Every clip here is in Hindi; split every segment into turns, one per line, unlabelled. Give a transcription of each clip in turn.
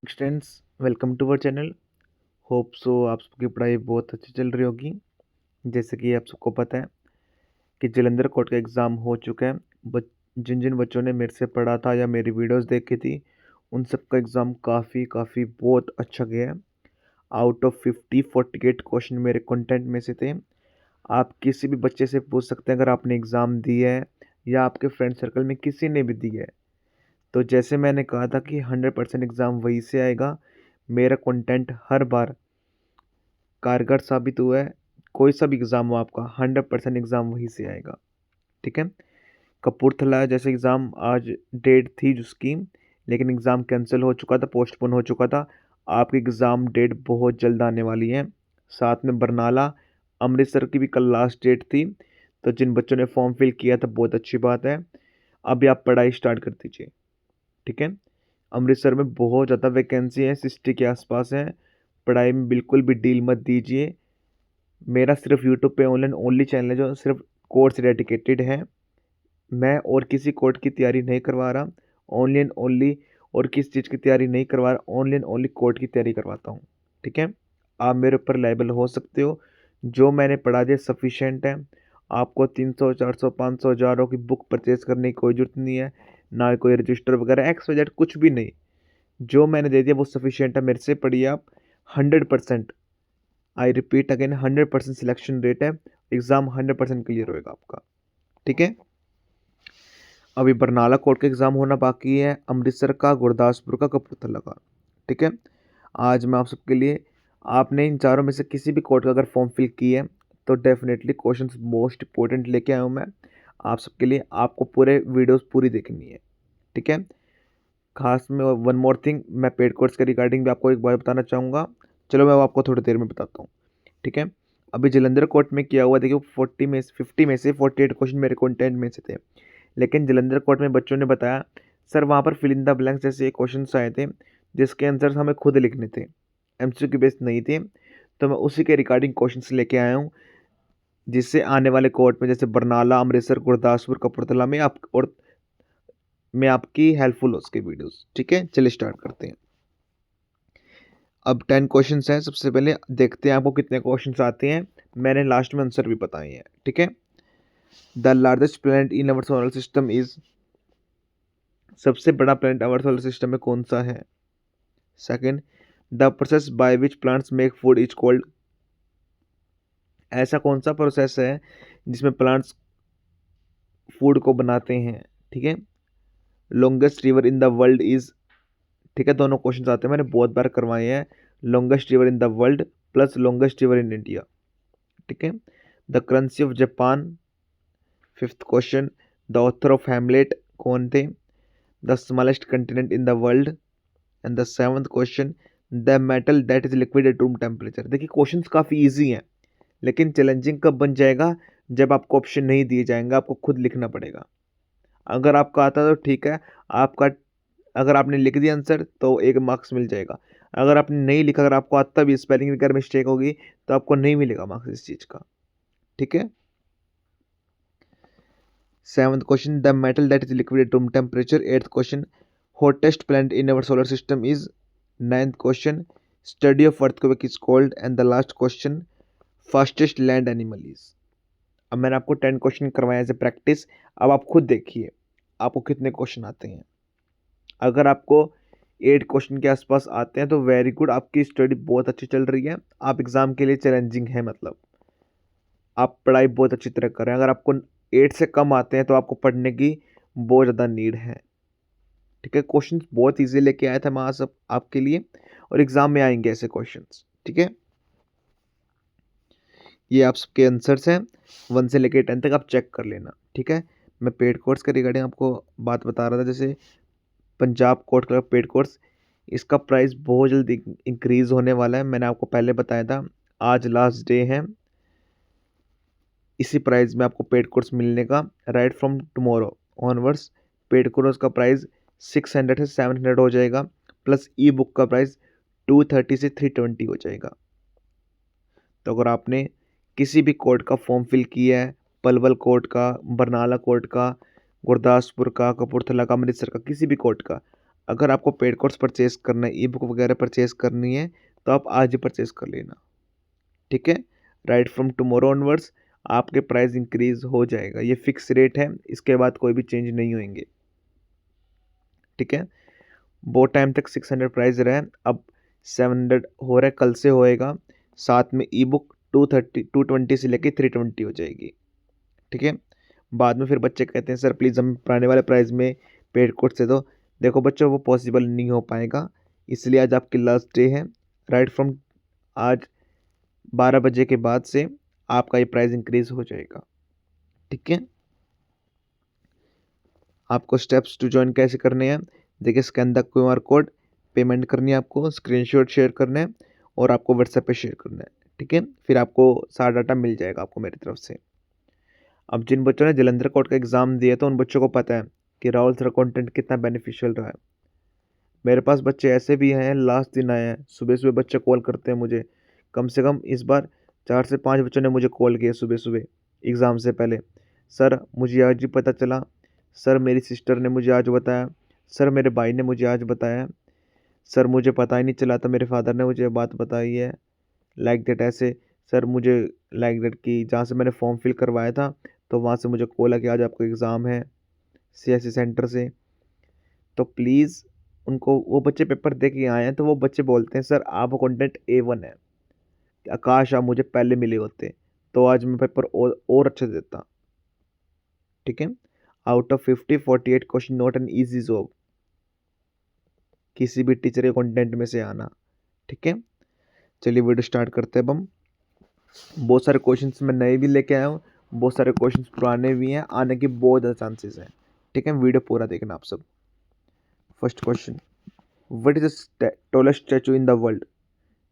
Students, welcome to our channel. Hope so आप सबकी पढ़ाई बहुत अच्छी चल रही होगी। जैसे कि आप सबको पता है कि जलंधर कोर्ट का एग्ज़ाम हो चुका है। बच जिन जिन बच्चों ने मेरे से पढ़ा था या मेरी वीडियोस देखी थी, उन सब का एग्ज़ाम काफ़ी बहुत अच्छा गया है। आउट ऑफ 48 क्वेश्चन मेरे कंटेंट में से थे। आप किसी भी बच्चे से पूछ सकते हैं अगर आपने एग्ज़ाम दिया है या आपके फ्रेंड सर्कल में किसी ने भी दिया है। तो जैसे मैंने कहा था कि 100% एग्ज़ाम वहीं से आएगा। मेरा कंटेंट हर बार कारगर साबित हुआ है। कोई सा भी एग्ज़ाम हो आपका, 100% एग्ज़ाम वहीं से आएगा। ठीक है। कपूरथला जैसे एग्ज़ाम आज डेट थी जिसकी, लेकिन एग्ज़ाम कैंसिल हो चुका था, पोस्टपोन हो चुका था। आपकी एग्ज़ाम डेट बहुत जल्द आने वाली है। साथ में बरनाला, अमृतसर की भी कल लास्ट डेट थी। तो जिन बच्चों ने फॉर्म फिल किया था, बहुत अच्छी बात है। अभी आप पढ़ाई स्टार्ट कर दीजिए। ठीक है। अमृतसर में बहुत ज़्यादा वैकेंसी है, 60 के आसपास है। पढ़ाई में बिल्कुल भी डील मत दीजिए। मेरा सिर्फ यूट्यूब पे ऑनलाइन ओनली चैनल है जो सिर्फ कोर्स डेडिकेटेड है। मैं और किसी कोर्ट की तैयारी नहीं करवा रहा। ऑनलाइन ओनली और किस चीज़ की तैयारी नहीं करवा रहा, ऑनलाइन ओनली कोर्ट की तैयारी करवाता हूँ। ठीक है। आप मेरे ऊपर लायबल हो सकते हो। जो मैंने पढ़ा दिया सफिशेंट है। आपको 300 400 500 हज़ारों की बुक परचेज करने की कोई ज़रूरत नहीं है। ना कोई रजिस्टर वगैरह एक्स वाई जेड कुछ भी नहीं। जो मैंने दे दिया वो सफिशिएंट है। मेरे से पढ़िए आप। 100%, I repeat again, 100% selection rate है। एग्ज़ाम 100% क्लियर होएगा आपका। ठीक है। अभी बरनाला कोर्ट का एग्ज़ाम होना बाकी है, अमृतसर का, गुरदासपुर का, कपूरथला का। ठीक है। आज मैं आप सबके लिए, आपने इन चारों में से किसी भी कोर्ट का अगर फॉर्म फिल किया है तो डेफिनेटली क्वेश्चंस मोस्ट इंपॉर्टेंट लेके आया हूँ मैं आप सबके लिए। आपको पूरे वीडियोस पूरी देखनी है। ठीक है। खास में वन मोर थिंग, मैं पेड कोर्स के रिगार्डिंग भी आपको एक बार बताना चाहूँगा। चलो मैं वो आपको थोड़ी देर में बताता हूँ। ठीक है। अभी जलंधर कोर्ट में किया हुआ देखिए, 50 में से 48 क्वेश्चन मेरे कंटेंट में से थे। लेकिन जलंधर कोर्ट में बच्चों ने बताया सर वहाँ पर फिल इन द ब्लैंक्स जैसे क्वेश्चन आए थे जिसके आंसर हमें खुद लिखने थे, एमसीक्यू बेस्ड नहीं थे। तो मैं उसी के रिगार्डिंग क्वेश्चंस लेके आया हूँ, जिससे आने वाले कोर्ट में जैसे बरनाला, अमृतसर, गुरदासपुर, कपूरथला में आप और मैं आपकी हेल्पफुल हो उसके वीडियोस। ठीक है। चलिए स्टार्ट करते हैं। अब 10 क्वेश्चंस हैं। सबसे पहले देखते हैं आपको कितने क्वेश्चंस आते हैं। मैंने लास्ट में आंसर भी बताए हैं। ठीक है। The largest planet in our solar system is, सबसे बड़ा प्लैनेट अवर सोलर सिस्टम में कौन सा है? Second, the process by which plants make food is called, ऐसा कौन सा प्रोसेस है जिसमें प्लांट्स फूड को बनाते हैं? ठीक है। Longest river in the world is, ठीक है, दोनों क्वेश्चन आते हैं, मैंने बहुत बार करवाए हैं। Longest river in the world plus longest river in India. ठीक है। The currency of Japan, fifth question. The author of Hamlet कौन थे? The smallest continent in the world. And the seventh question, the metal that is liquid at room temperature. देखिए क्वेश्चंस काफ़ी इजी हैं, लेकिन चैलेंजिंग कब बन जाएगा? जब आपको ऑप्शन नहीं दिए जाएंगे, आपको खुद लिखना पड़ेगा। अगर आपका आता तो ठीक है, आपका, अगर आपने लिख दिया आंसर तो 1 मार्क्स मिल जाएगा। अगर आपने नहीं लिखा, अगर आपको आता भी, स्पेलिंग वगैरह मिस्टेक होगी तो आपको नहीं मिलेगा मार्क्स इस चीज़ का। ठीक है। Seventh question, the metal that is liquid at room temperature. Eighth question, hottest planet in our solar system is. Ninth question, study of earthquake is called. And the last question, fastest land animal is. अब मैंने आपको 10 क्वेश्चन करवाए एज ए प्रैक्टिस। अब आप खुद देखिए आपको कितने क्वेश्चन आते हैं। अगर आपको 8 क्वेश्चन के आसपास आते हैं तो वेरी गुड, आपकी स्टडी बहुत अच्छी चल रही है। आप एग्ज़ाम के लिए चैलेंजिंग है, मतलब आप पढ़ाई बहुत अच्छी तरह कर रहे हैं। अगर आपको 8 से कम आते हैं तो आपको पढ़ने की बहुत ज़्यादा नीड है। ठीक है। क्वेश्चंस बहुत ईजी लेके आया था मैं आज सब आपके लिए, और एग्ज़ाम में आएंगे ऐसे क्वेश्चंस। ठीक है। ये आप सबके आंसर्स हैं, 1 से लेकर 10 तक आप चेक कर लेना। ठीक है। मैं पेड कोर्स के रिगार्डिंग आपको बात बता रहा था। जैसे पंजाब कोर्ट का पेड कोर्स, इसका प्राइस बहुत जल्दी इंक्रीज़ होने वाला है। मैंने आपको पहले बताया था, आज लास्ट डे है इसी प्राइस में आपको पेड कोर्स मिलने का। Right from tomorrow onwards paid course का प्राइस 600 से 700 हो जाएगा, प्लस ई बुक का प्राइस 230 से 320 हो जाएगा। तो अगर आपने किसी भी कोर्ट का फॉर्म फिल किया है, पलवल कोर्ट का, बरनाला कोर्ट का, गुरदासपुर का, कपूरथला का, अमृतसर का, किसी भी कोर्ट का, अगर आपको पेड कोर्स परचेज करना है, ई बुक वगैरह परचेज करनी है, तो आप आज ही परचेज कर लेना, ठीक है। राइट फ्रॉम टुमारो ऑनवर्ड्स आपके प्राइस इंक्रीज हो जाएगा, ये फिक्स रेट है, इसके बाद कोई भी चेंज नहीं होंगे, ठीक है। बहुत टाइम तक 600 प्राइस रहा है, अब 700 हो रहा है, कल से होएगा। साथ में ई बुक 220 से लेके 320 हो जाएगी, ठीक है। बाद में फिर बच्चे कहते हैं सर प्लीज़ हम पुराने वाले प्राइस में पेड कोर्स दे दो। देखो बच्चों वो पॉसिबल नहीं हो पाएगा, इसलिए आज आपकी लास्ट डे है। राइट फ्रॉम आज 12 बजे के बाद से आपका ये प्राइस इंक्रीज हो जाएगा, ठीक है। आपको स्टेप्स टू ज्वाइन कैसे करने हैं, देखिए scan the QR code, payment करनी है आपको, स्क्रीनशॉट शेयर करना है और आपको व्हाट्सएप पे शेयर करना है, ठीक है। फिर आपको सारा डाटा मिल जाएगा आपको मेरी तरफ से। अब जिन बच्चों ने जालंधर कोर्ट का एग्ज़ाम दिया तो उन बच्चों को पता है कि राहुल सर कंटेंट कितना बेनिफिशियल रहा है। मेरे पास बच्चे ऐसे भी हैं, लास्ट दिन आए हैं, सुबह सुबह बच्चे कॉल करते हैं मुझे, कम से कम इस बार 4 से 5 बच्चों ने मुझे कॉल किया सुबह सुबह एग्ज़ाम से पहले। सर मुझे आज ही पता चला, सर मेरी सिस्टर ने मुझे आज बताया, सर मेरे भाई ने मुझे आज बताया, सर मुझे पता ही नहीं चला था, मेरे फादर ने मुझे बात बताई है, लाइक दैट ऐसे। सर मुझे लाइक दैट कि जहाँ से मैंने फॉर्म फिल करवाया था तो वहाँ से मुझे कॉल है कि आज आपका एग्ज़ाम है CSE सेंटर से। तो प्लीज़ उनको, वो बच्चे पेपर दे के आए हैं तो वो बच्चे बोलते हैं सर आप कंटेंट A1 है, आकाश आप मुझे पहले मिले होते तो आज मैं पेपर और अच्छे से देता, ठीक है। Out of 50 48 question not an easy job, किसी भी टीचर के कंटेंट में से आना, ठीक है। चलिए वीडियो स्टार्ट करते हैं अब हम। बहुत सारे क्वेश्चंस मैं नए भी लेके आया हूँ, बहुत सारे क्वेश्चंस पुराने भी हैं, आने की बहुत ज़्यादा चांसेस हैं, ठीक है। वीडियो पूरा देखना आप सब। First question, what is the tallest statue in the world,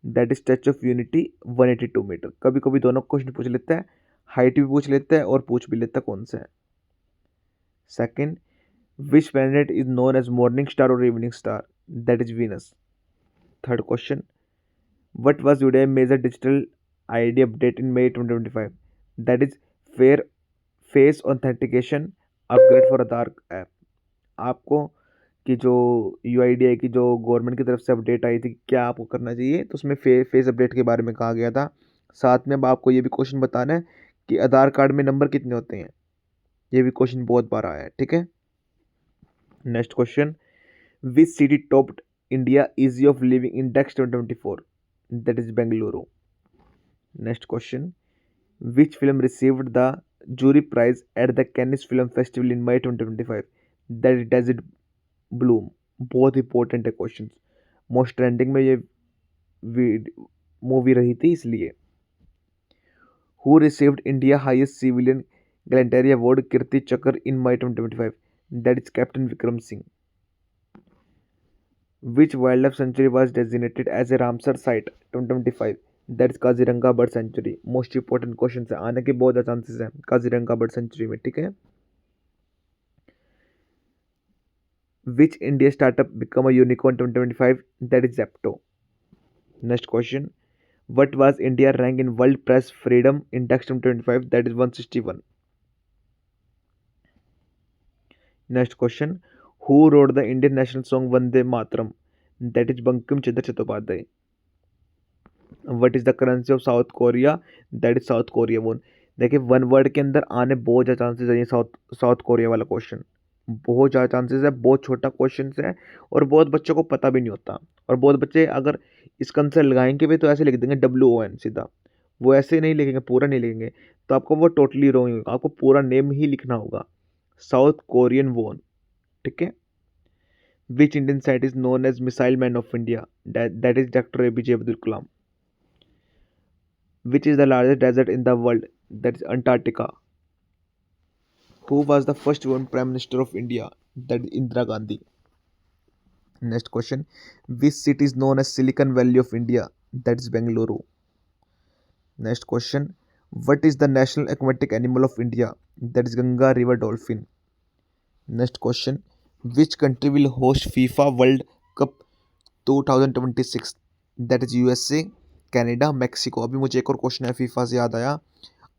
that is statue of unity 182 metre. कभी कभी दोनों क्वेश्चन पूछ लेता है, हाइट भी पूछ लेता है और पूछ भी लेता है कौन सा है। Second, which planet is known as morning star और evening star, that is Venus. Third question, what was UDI major digital ID update in May 2025, that is fair face authentication upgrade for Aadhaar app। आपको कि जो UIDAI की जो गवर्नमेंट की तरफ से अपडेट आई थी क्या आपको करना चाहिए, तो उसमें फेस अपडेट के बारे में कहा गया था। साथ में अब आपको ये भी क्वेश्चन बताना है कि आधार कार्ड में नंबर कितने होते हैं, ये भी क्वेश्चन बहुत बार आया है, ठीक है। Next question, which city topped India easy of living index 2024, that is Bengaluru। Next question, which film received the jury prize at the Cannes Film Festival in May 2025, that is Desert Bloom। बहुत इंपॉर्टेंट है क्वेश्चन, मोस्ट ट्रेंडिंग में ये मूवी रही थी इसलिए। Who received India highest civilian gallantry award Kirti Chakra in May 2025, that is captain Vikram Singh. Which wildlife sanctuary was designated as a Ramsar site 2025, that is Kaziranga bird sanctuary. Most important question है, आने के बहुत ज़्यादा चांसेस हैं काजीरंगा बर्ड सेंचुरी में, ठीक है। Which India startup become a unicorn 2025, that is Zepto। Next question, what was India rank in World Press Freedom Index 2025, that is 161। Next question, who wrote the Indian national song Vande Mataram, that is Bankim Chandra Chattopadhyay। What is the currency of south Korea, that is south Korea वोन। देखिए वन वर्ड के अंदर आने बहुत ज़्यादा चांसेस है, ये साउथ कोरिया वाला क्वेश्चन बहुत ज़्यादा चांसेस है, बहुत छोटा क्वेश्चन है और बहुत बच्चों को पता भी नहीं होता। और बहुत बच्चे अगर इसका आंसर लगाएंगे भी तो ऐसे लिख देंगे WON सीधा, वो ऐसे नहीं लिखेंगे, पूरा नहीं लिखेंगे, तो आपको वो टोटली रॉन्ग होगा, आपको पूरा नेम ही लिखना होगा, साउथ कोरियन वोन, ठीक है। Which Indian site is known as missile man of India, that is doctor APJ Abdul Kalam. Which is the largest desert in the world, that is Antarctica। Who was the first woman prime minister of India, that is Indira Gandhi। Next question, which city is known as Silicon Valley of India, that is Bengaluru। Next question, what is the national aquatic animal of India, that is Ganga river dolphin। Next question, which country will host FIFA World Cup 2026, that is USA, Canada, Mexico. अभी मुझे एक और क्वेश्चन है फीफा से याद आया,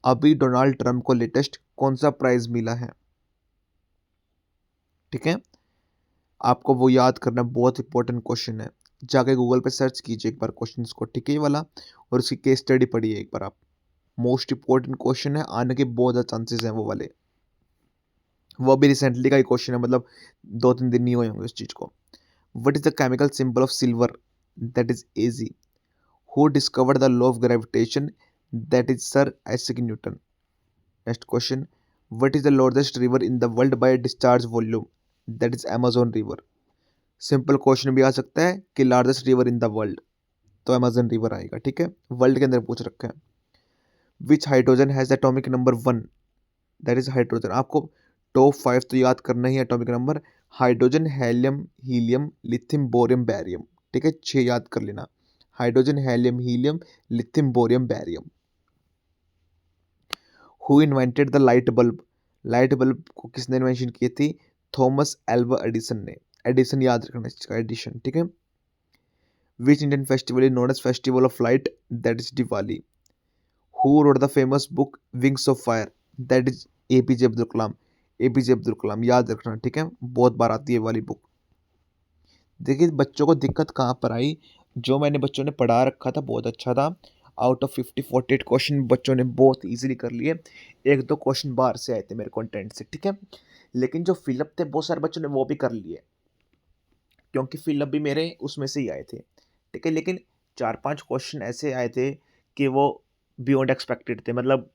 अभी डोनाल्ड ट्रंप को लेटेस्ट कौन सा प्राइज मिला है, ठीक है। आपको वो याद करना बहुत इंपॉर्टेंट क्वेश्चन है। जाके गूगल पे सर्च कीजिए एक बार क्वेश्चंस को, ठीक है, ये वाला, और उसकी केस स्टडी पढ़िए एक बार आप। मोस्ट इंपॉर्टेंट क्वेश्चन है, आने के बहुत ज़्यादा चांसेस हैं वो वाले। वो भी रिसेंटली का ही क्वेश्चन है, मतलब 2-3 दिन नहीं हुए होंगे उस चीज़ को। What is the chemical symbol of silver? That is AG. Who discovered the law of gravitation? That is sir Isaac Newton. Next question, what is the largest river in the world by discharge volume? That is Amazon river. Simple question भी आ सकता है कि largest river in the world, तो अमेजन रिवर आएगा, ठीक है, वर्ल्ड के अंदर पूछ रखा है। विच hydrogen has atomic number 1? That is hydrogen. आपको टॉप 5 तो याद करना ही atomic number. Hydrogen, helium, helium, lithium, borium, barium, ठीक है, 6 याद कर लेना। Hydrogen, helium, helium, lithium, borium, barium. Who invented the light bulb? Light bulb को किसने इन्वेंशन की थी? थॉमस एल्वा एडिसन ने। एडिसन याद रखना इसका, एडिशन, ठीक है। Which Indian festival is known as festival of light? That is Diwali. Who wrote the famous book Wings of Fire? That is APJ Abdul Kalam. APJ Abdul Kalam याद रखना, ठीक है, बहुत बार आती है वाली बुक। देखिए बच्चों को दिक्कत कहाँ पर आई, जो मैंने बच्चों ने पढ़ा रखा था बहुत अच्छा था। आउट ऑफ 50-48 क्वेश्चन बच्चों ने बहुत इजीली कर लिए। 1-2 क्वेश्चन बाहर से आए थे मेरे कंटेंट से, ठीक है, लेकिन जो फिलअप थे बहुत सारे बच्चों ने वो भी कर लिए, क्योंकि फिलअप भी मेरे उसमें से ही आए थे, ठीक है। लेकिन 4-5 क्वेश्चन ऐसे आए थे कि वो बियॉन्ड एक्सपेक्टेड थे, मतलब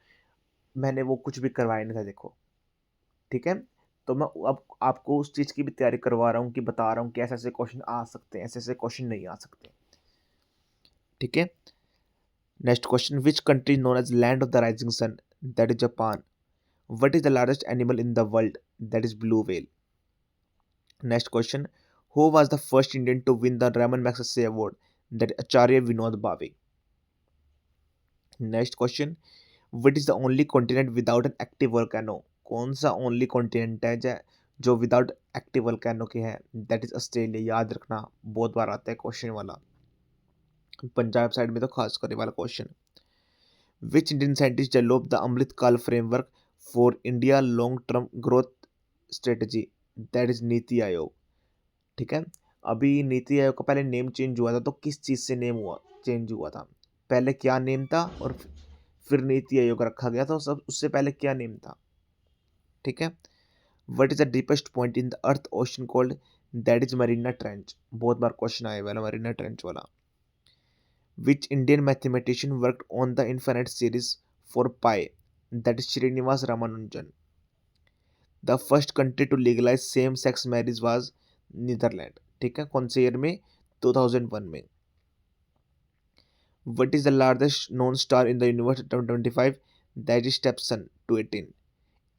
मैंने वो कुछ भी करवाया नहीं था, देखो, ठीक है। तो मैं अब आपको उस चीज़ की भी तैयारी करवा रहा हूँ कि बता रहा हूँ कि ऐसे ऐसे क्वेश्चन आ सकते हैं, ऐसे ऐसे क्वेश्चन नहीं आ सकते, ठीक है। Next question, which country known as land of the rising sun? That is Japan. What is the largest animal in the world? That is blue whale. Next question, who was the first Indian to win the Raman Magsaysay award? That Acharya Vinod Bhave. Next question, what is the only continent without an active volcano? कौन सा ओनली कॉन्टिनेंट है जो विदाउट एक्टिव वोल्केनो के है? That is Australia. याद रखना, बहुत बार आता है क्वेश्चन वाला, पंजाब साइड में तो खास कर वाला question. Which Indian scientist develop the Amrit Kaal framework for India long term growth strategy? That is NITI Aayog, ठीक है। अभी नीति आयोग का पहले नेम चेंज हुआ था, तो किस चीज़ से नेम हुआ चेंज हुआ था? पहले क्या नेम था और फिर नीति आयोग रखा गया था, सब उससे पहले क्या नेम था, ठीक है। What is the deepest point in the earth ocean called? That is Marina Trench. बहुत बार क्वेश्चन आया वाला मरीना ट्रेंच वाला। Which Indian mathematician worked on the infinite series for pi? That is Srinivasa Ramanujan. The first country to legalise same sex marriage was Netherlands, ठीक है, कौन से ईयर में? 2001 में। What is the largest known star in the universe 2025? That is Stepson 218.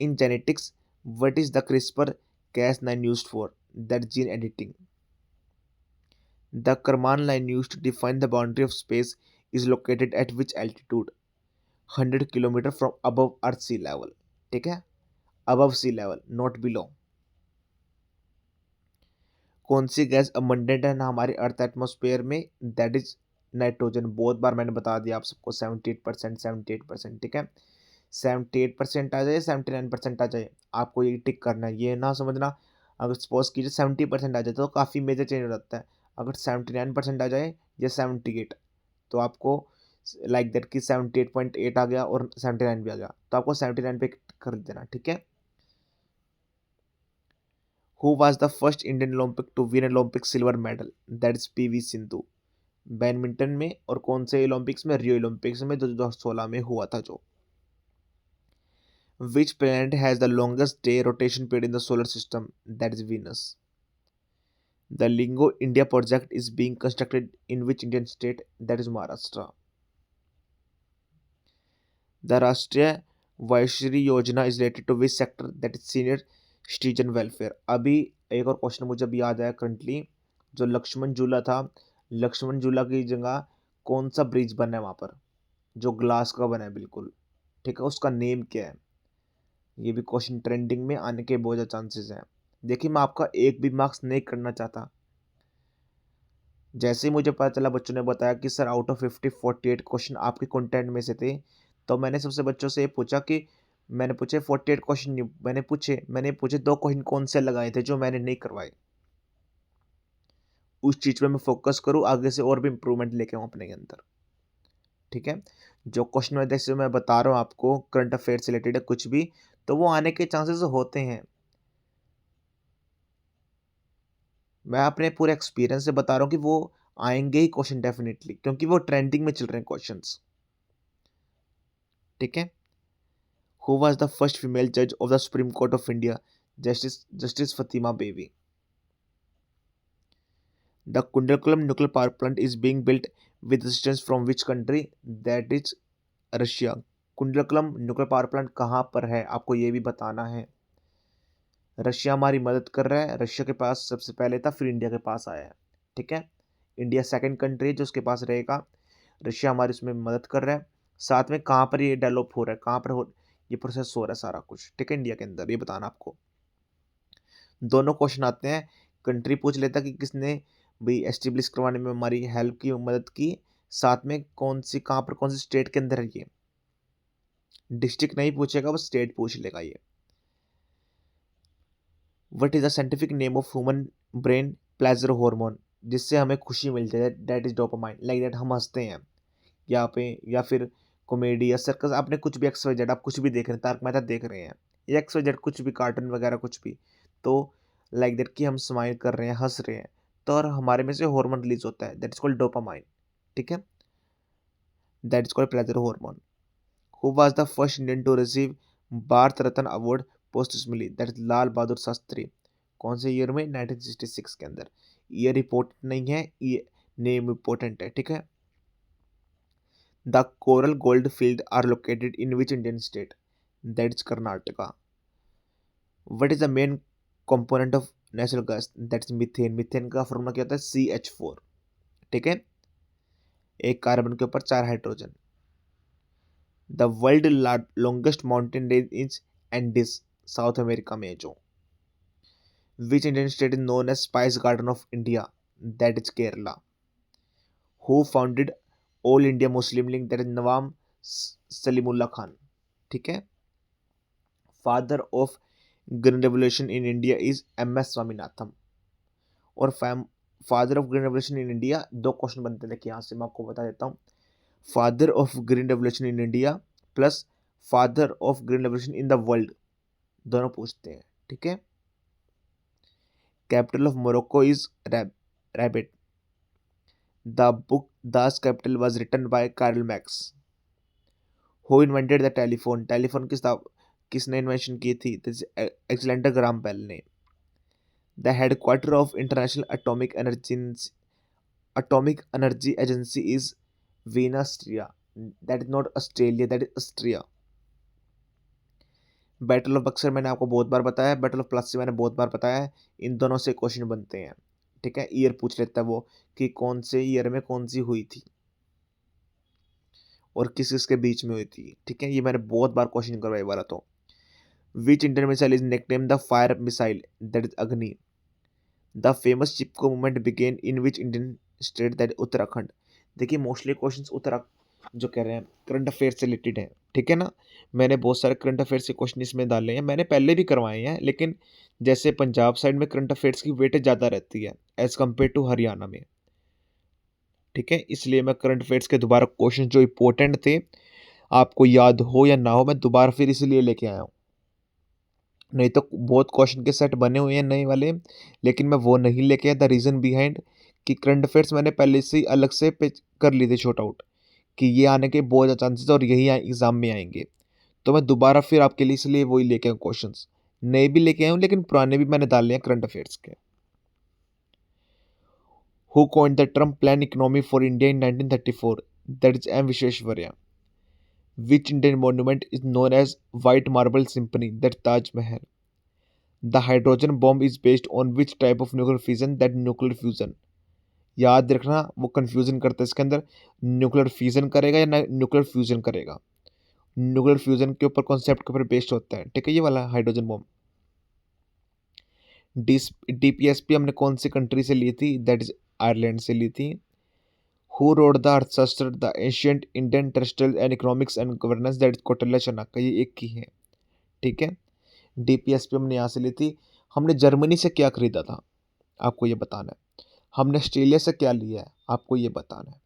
In genetics, what is the CRISPR-Cas9 used for? That gene editing. The Karman line used to define the boundary of space is located at which altitude? 100 kilometer from above Earth sea level. ठीक है, above sea level, not below. कौन सी गैस अबंडेंट है ना हमारे अर्थ एटमॉस्फेयर में? That is nitrogen. बहुत बार मैंने बता दिया आप सबको, 78%, 78%, ठीक है। 78% आ जाए, 79% आ जाए, आपको ये टिक करना है, ये ना समझना अगर सपोज कीजिए 70% आ जाए तो काफ़ी मेजर चेंज हो जाता है। अगर 79% आ जाए या 78, तो आपको लाइक दैट कि 78.8 आ गया और 79 भी आ गया, तो आपको 79 पे कर देना, ठीक है। Who was the first Indian Olympic to win Olympic silver medal? That is PV Sindhu. Badminton में, और कौन से ओलंपिक्स में? रियो ओलंपिक्स में 2016 में हुआ था जो। Which planet has the longest day rotation period in the solar system? That is Venus. The Lingo India project is being constructed in which Indian state? That is Maharashtra. The राष्ट्रीय वैश्री योजना is related to which sector? That is senior citizen welfare. अभी एक और क्वेश्चन मुझे अभी याद आया करंटली, जो लक्ष्मण झूला था, लक्ष्मण झूला की जगह कौन सा ब्रिज बना है वहाँ पर, जो ग्लास का बना है बिल्कुल, ठीक है, उसका नेम क्या है? ये भी क्वेश्चन ट्रेंडिंग में आने के बहुत ज़्यादा चांसेस हैं। देखिए मैं आपका एक भी मार्क्स नहीं करना चाहता। जैसे ही मुझे पता चला, बच्चों ने बताया कि सर आउट ऑफ 48 क्वेश्चन आपके कंटेंट में से थे, तो मैंने सबसे बच्चों से ये पूछा कि मैंने पूछे 48 क्वेश्चन नहीं, मैंने पूछे 2 क्वेश्चन कौन से लगाए थे जो मैंने नहीं करवाए, उस चीज़ पे मैं फोकस करूँ, आगे से और भी इम्प्रूवमेंट लेके आऊँ अपने अंदर। ठीक है, जो क्वेश्चन में जैसे मैं बता रहा हूँ आपको करंट अफेयर से रिलेटेड है कुछ भी, तो वो आने के चांसेस होते हैं। मैं अपने पूरे एक्सपीरियंस से बता रहा हूँ कि वो आएंगे ही क्वेश्चन डेफिनेटली, क्योंकि वो ट्रेंडिंग में चल रहे हैं क्वेश्चंस। ठीक है, who was the first female जज of the supreme court of India? Justice Fathima Beevi. The Kudankulam nuclear power plant is being built with assistance from which country? That is Russia. Kudankulam nuclear power plant कहाँ पर है, आपको ये भी बताना है। रशिया हमारी मदद कर रहा है, रशिया के पास सबसे पहले था, फिर इंडिया के पास आया है। ठीक है, इंडिया सेकंड कंट्री है जो उसके पास रहेगा। रशिया हमारी उसमें मदद कर रहा है। साथ में कहाँ पर ये डेवलप हो रहा है, कहाँ पर ये प्रोसेस हो रहा है सारा कुछ। ठीक है, इंडिया के अंदर, ये बताना आपको। दोनों क्वेश्चन आते हैं, कंट्री पूछ लेता कि किसने भाई एस्टेब्लिश करवाने में हमारी हेल्प की, मदद की। साथ में कौन सी, कहाँ पर, कौन सी स्टेट के अंदर है ये। डिस्ट्रिक्ट नहीं पूछेगा, वो स्टेट पूछ लेगा ये। What is the scientific name of human brain pleasure hormone? जिससे हमें खुशी मिलती है, that is dopamine. Like that हम हंसते हैं यहाँ पे, या फिर कॉमेडी या सर्कस, आपने कुछ भी एक्स वाई जेड, आप कुछ भी देख रहे हैं, तारक मेहता देख रहे हैं, या एक्स वाई जेड कुछ भी, कार्टून वगैरह कुछ भी, तो लाइक दैट कि हम स्माइल कर रहे हैं, हंस रहे हैं, तो और हमारे में से हार्मोन रिलीज होता है, दैट इज कॉल्ड डोपामाइन। ठीक है, that is called pleasure hormone. Who was the first Indian to receive Bharat Ratna award posthumously? That is Lal Bahadur Shastri. कौन से ईयर में? 1966 के अंदर। ईयर इंपॉर्टेंट नहीं है, ये नेम इंपॉर्टेंट है। ठीक है, the coral gold field are located in which Indian state? That is Karnataka. What is the main component of natural gas? That is methane. Methane का फॉर्मूला क्या होता है? CH4। ठीक है, एक कार्बन के ऊपर 4 hydrogen. The world longest mountain range is Andes, South America में है जो। Which Indian state is known as spice garden of India? That is Kerala. Who founded All India Muslim League? That is Nawab Salimullah Khan. ठीक है, father of green revolution in India is MS Swaminathan. और father of green revolution in India, दो क्वेश्चन बनते थे यहाँ से, मैं आपको बता देता हूँ। Father of green revolution in India plus father of green revolution in the world, दोनों पूछते हैं। ठीक है, capital of Morocco is Rabat. The book Das Kapital was written by Karl Marx. Who invented the telephone? Telephone किसने इन्वेंशन की थी? एलेक्जेंडर ग्राहम बेल ने। The headquarter of International Atomic Energy Agency is Vienna, Austria. That is not Australia, that is Austria. Battle of Buxar मैंने आपको बहुत बार बताया है, बैटल ऑफ प्लासी मैंने बहुत बार बताया है। इन दोनों से क्वेश्चन बनते हैं। ठीक है, ईयर पूछ लेता है वो कि कौन से ईयर में कौन सी हुई थी और किस किस के बीच में हुई थी। ठीक है, ये मैंने बहुत बार क्वेश्चन करवाया वाला। तो which Indian missile is nickname the fire missile? That is Agni. The famous Chipko movement began in which Indian state? That Uttarakhand. देखिए, मोस्टली क्वेश्चंस उत्तराखंड जो कह रहे हैं करंट अफेयर से रिलेटेड है। ठीक है ना, मैंने बहुत सारे करंट अफेयर्स के क्वेश्चन इसमें डाले हैं, मैंने पहले भी करवाए हैं, लेकिन जैसे पंजाब साइड में करंट अफेयर्स की वेटेज ज़्यादा रहती है एज कम्पेयर टू हरियाणा में। ठीक है, इसलिए मैं करंट अफेयर्स के दोबारा क्वेश्चन जो इंपॉर्टेंट थे, आपको याद हो या ना हो, मैं दोबारा फिर इसलिए लेके आया हूँ। नहीं तो बहुत क्वेश्चन के सेट बने हुए हैं नए वाले, लेकिन मैं वो नहीं लेके आया। द रीज़न बिहाइंड कि करंट अफेयर्स मैंने पहले से ही अलग से कर लिए थे शॉर्ट आउट, कि ये आने के बहुत ज़्यादा चांसेस और यही एग्जाम में आएंगे। तो मैं दोबारा फिर आपके लिए इसलिए वही लेके आऊँ क्वेश्चंस। नए भी लेके आया हूँ, लेकिन पुराने भी मैंने डाले हैं करंट अफेयर्स के। Who coined the term plan economy for India in 1934? That is M Visvesvaraya. Which Indian monument is known as white marble symphony? That Taj Mahal. The hydrogen bomb is based on which type of nuclear fusion? That nuclear fusion. याद रखना, वो कंफ्यूजन करता है इसके अंदर, न्यूक्लियर फ्यूजन करेगा या न्यूक्लियर फ्यूजन करेगा। न्यूक्लियर फ्यूजन के ऊपर, कॉन्सेप्ट के ऊपर बेस्ड होता है। ठीक है, ये वाला हाइड्रोजन बॉम्ब। DPSP हमने कौन सी कंट्री से ली थी? दैट इज आयरलैंड से ली थी। हु रोड द अर्थशास्त्र the ancient Indian terrestrial and economics and governance? That is Kautilya Chanakya. ये एक ही है। ठीक है, DPSP हमने यहाँ से ली थी। हमने जर्मनी से क्या खरीदा था, आपको ये बताना है। हमने ऑस्ट्रेलिया से क्या लिया है आपको ये बताना है,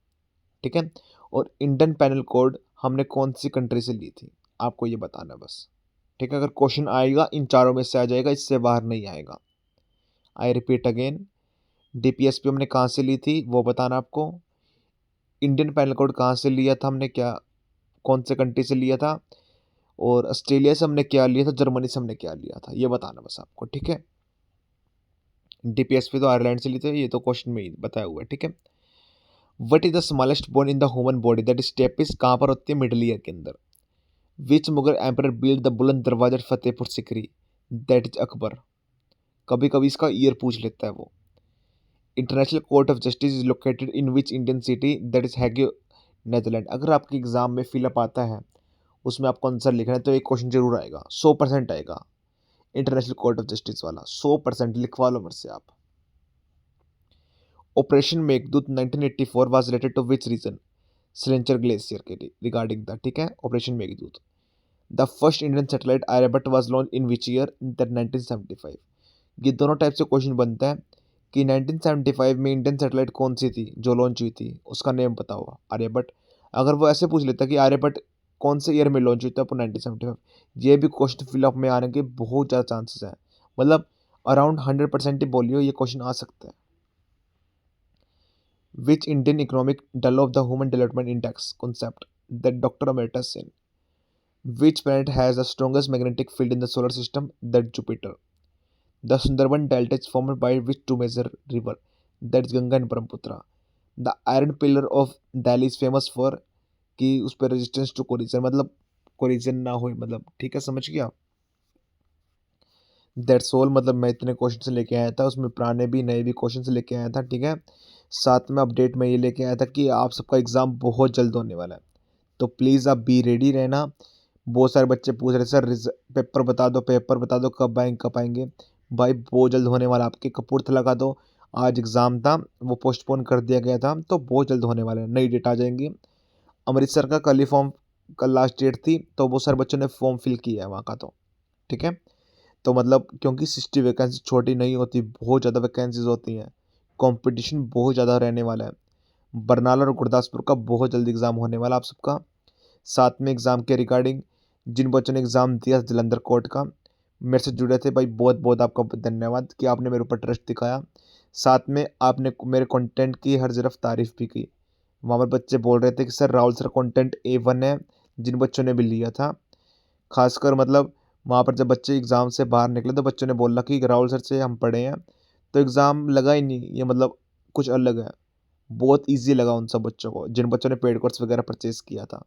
ठीक है। और इंडियन पैनल कोड हमने कौन सी कंट्री से ली थी आपको ये बताना है बस, ठीक है। अगर क्वेश्चन आएगा इन चारों में से आ जाएगा, इससे बाहर नहीं आएगा। आई रिपीट अगेन, डीपीएसपी हमने कहाँ से ली थी वो बताना आपको, इंडियन पैनल कोड कहाँ से लिया था हमने, क्या कौन से कंट्री से लिया था, और ऑस्ट्रेलिया से हमने क्या लिया था, जर्मनी से हमने क्या लिया था, ये बताना बस आपको, ठीक है। डीपीएसपी तो आयरलैंड से लिए थे, ये तो क्वेश्चन में ही बताया हुआ है, ठीक है। What is the smallest bone in the human body, that is stapes, कहाँ पर होती है, मिडल ईयर के अंदर। Which Mughal emperor build the Buland Darwaza Fatehpur Sikri, that is Akbar. कभी कभी इसका ईयर पूछ लेता है वो। International Court of Justice is located in which Indian city, that is Hague, Netherland. अगर आपके एग्जाम में फिलअप आता है उसमें आपको आंसर लिखना है तो एक क्वेश्चन जरूर आएगा, 100% आएगा, इंटरनेशनल कोर्ट ऑफ जस्टिस वाला, 100% लिखवा लो मेरे से आप। Operation Meghdoot 1984 was related to which region, सिलेंचर ग्लेशियर के रिगार्डिंग द, ठीक है, operation Meghdoot. The first Indian satellite Aryabhata was launch in which year, that 1975। ये दोनों टाइप से क्वेश्चन बनता है कि 1975 में इंडियन सैटेलाइट कौन सी थी जो लॉन्च हुई थी, उसका नेम बताओ, आर्यभट्ट। अगर वो ऐसे पूछ लेता कि आर्यभट्ट कौन से ईयर में लॉन्च हुई था, 1975, ये भी क्वेश्चन फिलअप में आने के बहुत ज़्यादा चांसेस हैं, मतलब अराउंड 100% ही बोलियो ये क्वेश्चन आ सकता है। Which Indian economic develop the human development index concept, that doctor Amartya Sen. Which planet has the strongest magnetic field in the solar system, that Jupiter. The Sundarban Delta is formed by which two major river, that is Ganga and Brahmaputra. The iron pillar of Delhi is famous for कि उस पर रेजिस्टेंस टू कोलिजन, मतलब कोलिजन ना हो, मतलब ठीक है, समझ गया। दैट्स ऑल, मतलब मैं इतने क्वेश्चन से लेके आया था, उसमें पुराने भी नए भी क्वेश्चन से लेके आया था, ठीक है। साथ में अपडेट में ये लेके आया था कि आप सबका एग्ज़ाम बहुत जल्द होने वाला है, तो प्लीज़ आप बी रेडी रहना। बहुत सारे बच्चे पूछ रहे सर पेपर बता दो, पेपर बता दो, कब आएंगे कब आएंगे। भाई बहुत जल्द होने वाला, आपके कपूरथला का तो आज एग्ज़ाम था, वो पोस्टपोन कर दिया गया था, तो बहुत जल्द होने वाला है, नई डेट आ जाएंगी। अमृतसर का कल ही फॉर्म, कल लास्ट डेट थी, तो बहुत सारे बच्चों ने फॉर्म फिल किया है वहाँ का, तो ठीक है। तो मतलब क्योंकि 60 वैकेंसी छोटी नहीं होती, बहुत ज़्यादा वैकेंसीज होती हैं, कंपटीशन बहुत ज़्यादा रहने वाला है। बरनाला और गुरदासपुर का बहुत जल्दी एग्ज़ाम होने वाला आप सबका। साथ में एग्ज़ाम के रिगार्डिंग जिन बच्चों ने एग्ज़ाम दिया जलंधर कोर्ट का, मेरे से जुड़े थे भाई, बहुत बहुत आपका धन्यवाद कि आपने मेरे ऊपर ट्रस्ट दिखाया। साथ में आपने मेरे कंटेंट की हर तरफ तारीफ़ भी की। वहाँ पर बच्चे बोल रहे थे कि sir Rahul sir content A1 है, जिन बच्चों ने भी लिया था। खासकर मतलब वहाँ पर जब बच्चे एग्ज़ाम से बाहर निकले तो बच्चों ने बोला कि राहुल सर से हम पढ़े हैं, तो एग्ज़ाम लगा ही नहीं, ये मतलब कुछ अलग है। बहुत ईज़ी लगा उन सब बच्चों को, जिन बच्चों ने पेड कोर्स वगैरह परचेज़ किया था,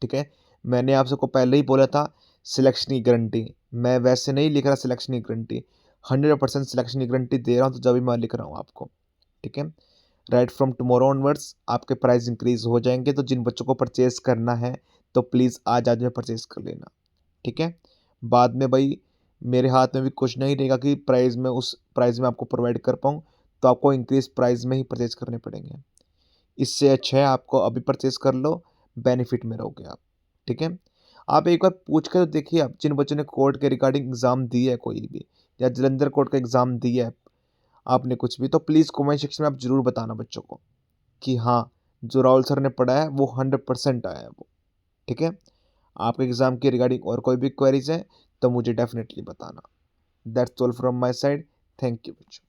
ठीक है। मैंने आप सबको पहले ही बोला था सिलेक्शन की गारंटी, मैं वैसे नहीं लिख रहा सिलेक्शन की गारंटी, 100% सिलेक्शन की गारंटी दे रहा हूँ, तो जब भी मैं लिख रहा हूँ आपको, ठीक है। राइट फ्रॉम टुमारो ऑनवर्ड्स आपके प्राइस इंक्रीज़ हो जाएंगे, तो जिन बच्चों को परचेज़ करना है तो प्लीज़ आज में परचेज़ कर लेना, ठीक है। बाद में भाई मेरे हाथ में भी कुछ नहीं रहेगा कि प्राइस में उस प्राइस में आपको प्रोवाइड कर पाऊँ, तो आपको इंक्रीज़ प्राइस में ही परचेज़ करने पड़ेंगे। इससे अच्छा है आपको अभी परचेज़ कर लो, बेनिफिट में रहोगे आप, ठीक है। आप एक बार पूछ कर तो देखिए, आप जिन बच्चों ने कोर्ट के रिगार्डिंग एग्ज़ाम दिया है कोई भी, या जलंधर कोर्ट का एग्ज़ाम दिया है आपने कुछ भी, तो प्लीज़ कमेंट सेक्शन में आप ज़रूर बताना बच्चों को कि हाँ, जो राहुल सर ने पढ़ा है वो 100% आया है वो, ठीक है। आपके एग्ज़ाम के रिगार्डिंग और कोई भी क्वेरीज है तो मुझे डेफिनेटली बताना। That's all from my side, thank you बच्चों।